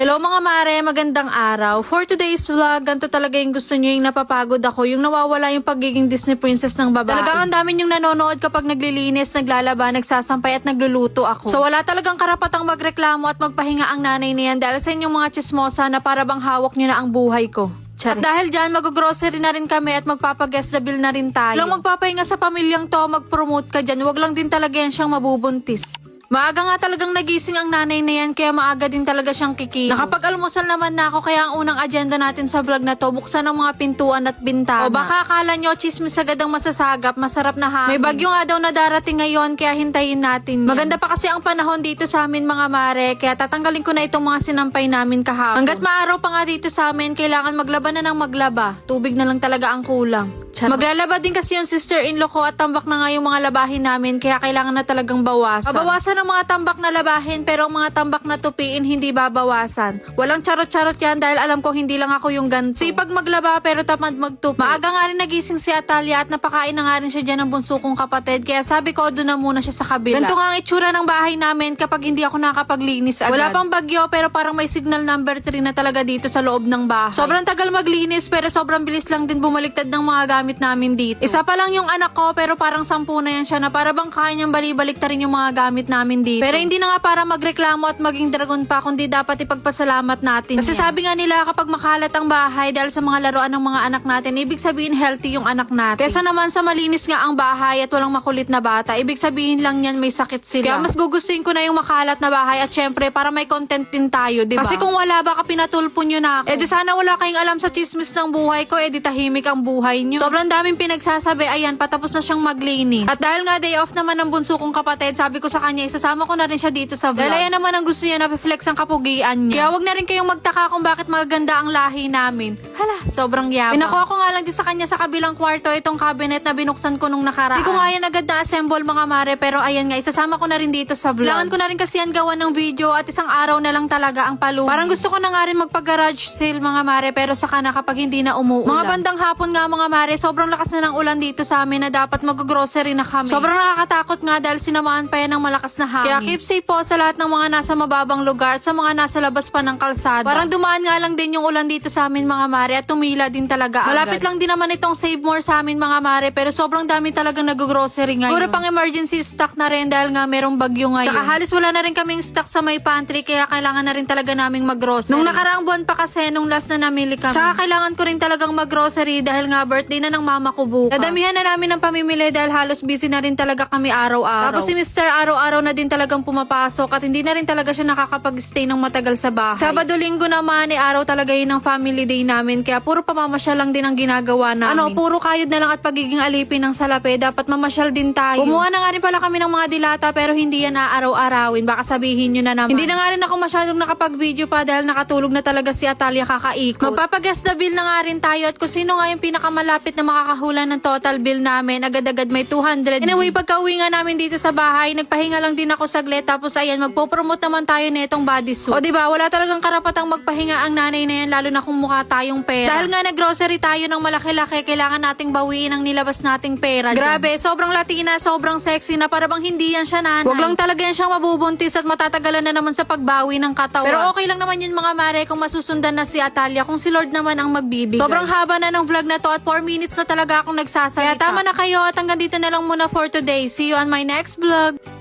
Hello mga mare, magandang araw. For today's vlog, ganito talaga yung gusto nyo, yung napapagod ako, yung nawawala yung pagiging Disney princess ng babae. Talagang ang dami yung nanonood kapag naglilinis, naglalaba, nagsasampay at nagluluto ako. So wala talagang karapatang magreklamo at magpahinga ang nanay niyan dahil sa inyong mga chismosa na para bang hawak nyo na ang buhay ko. Charis. At dahil dyan, mag-grocery na rin kami at magpapaguest the bill na rin tayo. Lang magpapahinga sa pamilyang to, mag-promote ka dyan. Wag lang din talaga yan siyang mabubuntis. Maaga nga talagang nagising ang nanay na yan kaya maaga din talaga siyang kikilos. Nakapag-almusal naman na ako kaya ang unang agenda natin sa vlog na to, buksan ang mga pintuan at bintana. O baka akala nyo chismis agad ang masasagap, masarap na hangin. May bagyo nga daw na darating ngayon kaya hintayin natin yan. Maganda pa kasi ang panahon dito sa amin mga mare kaya tatanggalin ko na itong mga sinampay namin kahapon. Hanggat maaraw pa nga dito sa amin, kailangan maglaba na ng maglaba. Tubig na lang talaga ang kulang. Maglalaba din kasi yung sister-in-law ko at tambak na nga yung mga labahin namin kaya kailangan na talagang bawasan. Bawasan ang mga tambak na labahin pero ang mga tambak na tupiin hindi babawasan. Walang charot-charot yan dahil alam ko hindi lang ako yung ganto. Sipag maglaba pero tamad magtupi. Maaga nga rin nagising si Atalia at napakain na nga rin siya dyan ng bunso kong kapatid kaya sabi ko doon na muna siya sa kabila. Ganito nga ang itsura ng bahay namin kapag hindi ako nakapaglinis agad. Wala pang bagyo pero parang may signal number 3 na talaga dito sa loob ng bahay. Sobrang tagal maglinis pero sobrang bilis lang din bumaliktad ng mga gamit namin dito. Isa pa lang yung anak ko pero parang 10 na yan siya na para bang kaya niyang bali-baliktarin yung mga gamit namin dito. Pero hindi na nga para magreklamo at maging dragon pa kundi dapat ipagpasalamat natin. Kasi sabi nga nila kapag makalat ang bahay dahil sa mga laruan ng mga anak natin, ibig sabihin healthy yung anak natin. Kesa naman sa malinis nga ang bahay at walang makulit na bata, ibig sabihin lang yan may sakit sila. Kaya mas gugustuhin ko na yung makalat na bahay at syempre para may content din tayo, diba? Kasi kung wala baka pinatulpo nyo na ako. Di sana wala kayong alam sa chismis ng buhay ko, di tahimik ang buhay nyo. Sobrang daming pinagsasabi, ayan, patapos na siyang maglinis. At dahil nga day off naman ng bunso kong kapatid, sabi ko sa kanya, isasama ko na rin siya dito sa vlog. Dahil ayan naman ang gusto niya na flex ang kapugian niya. Kaya wag na rin kayong magtaka kung bakit maganda ang lahi namin. Hala, sobrang yabang. Pinakuha ko nga lang din sa kanya sa kabilang kwarto itong cabinet na binuksan ko nung nakaraan. Hindi ko nga yan agad na-assemble mga mare, pero ayan nga, isasama ko na rin dito sa vlog. Kailangan ko na rin kasi yan gawa ng video at isang araw na lang talaga ang palumi. Parang gusto ko na nga rin magpag-garage sale mga mare, pero saka na kapag hindi na umuulan. Mga bandang hapon nga mga mare, sobrang lakas na ng ulan dito sa amin na dapat mag-grocery na kami. Sobrang nakakatakot nga dahil sinamaan pa yan ng malakas na hangin. Kaya keep safe po sa lahat ng mga nasa mababang lugar at sa mga nasa labas pa ng kalsada. Parang dumaan nga lang din yung ulan dito sa amin mga mare at tumila din talaga agad. Malapit lang din naman itong Save More sa amin mga mare pero sobrang dami talagang nag-grocery ngayon. Siguro pang emergency stock na rin dahil nga merong bagyo ngayon. Tsaka halos wala na rin kaming stock sa may pantry kaya kailangan na rin talaga naming mag-grocery. Nung nakaraang buwan pa kasi nung last na namili kami. Tsaka kailangan ko rin talagang mag-grocery dahil nga birthday na ng mama ko bukas. Dadamihan na namin ng pamimili dahil halos busy na rin talaga kami araw-araw. Tapos si Mr. araw-araw na din talagang pumapasok at hindi na rin talaga siya nakakapag-stay ng matagal sa bahay. Sabado linggo naman araw talaga yun ng family day namin kaya puro pamamasyal lang din ang ginagawa namin. Puro kayod na lang at pagiging alipin ng salapi, dapat mamasyal din tayo. Kumuha na nga rin pala kami ng mga dilata pero hindi yan aaraw-arawin. Baka sabihin nyo na naman. Hindi na nga rin ako masyadong nakapag-video pa dahil nakatulog na talaga si Atalia kakaikot. Magpapagas na bill na nga rin tayo at kung sino nga yung pinakamalapit na makakahula ng total bill namin, agad-agad may 200. Anyway, pagka-uwi nga namin dito sa bahay, nagpahinga lang din ako saglit tapos ayan, magpo-promote naman tayo na itong bodysuit. O diba, wala talagang karapatang magpahinga ang nanay na yan lalo na kung mukha tayong pera. Dahil nga nag-grocery tayo ng malaki-laki, kailangan nating bawiin ang nilabas nating pera. Grabe, sobrang Latina, sobrang sexy na para bang hindi yan siya nanay. Huwag lang talaga yan siyang mabubuntis at matatagalan na naman sa pagbawi ng katawan. Pero okay lang naman yun mga mare kung masusundan na si Atalia kung si Lord naman ang magbibigay. Sobrang haba na ng vlog na to at 4 minutes na talaga akong nagsasalita. Kaya tama na kayo at hanggang dito na lang muna for today. See you on my next vlog.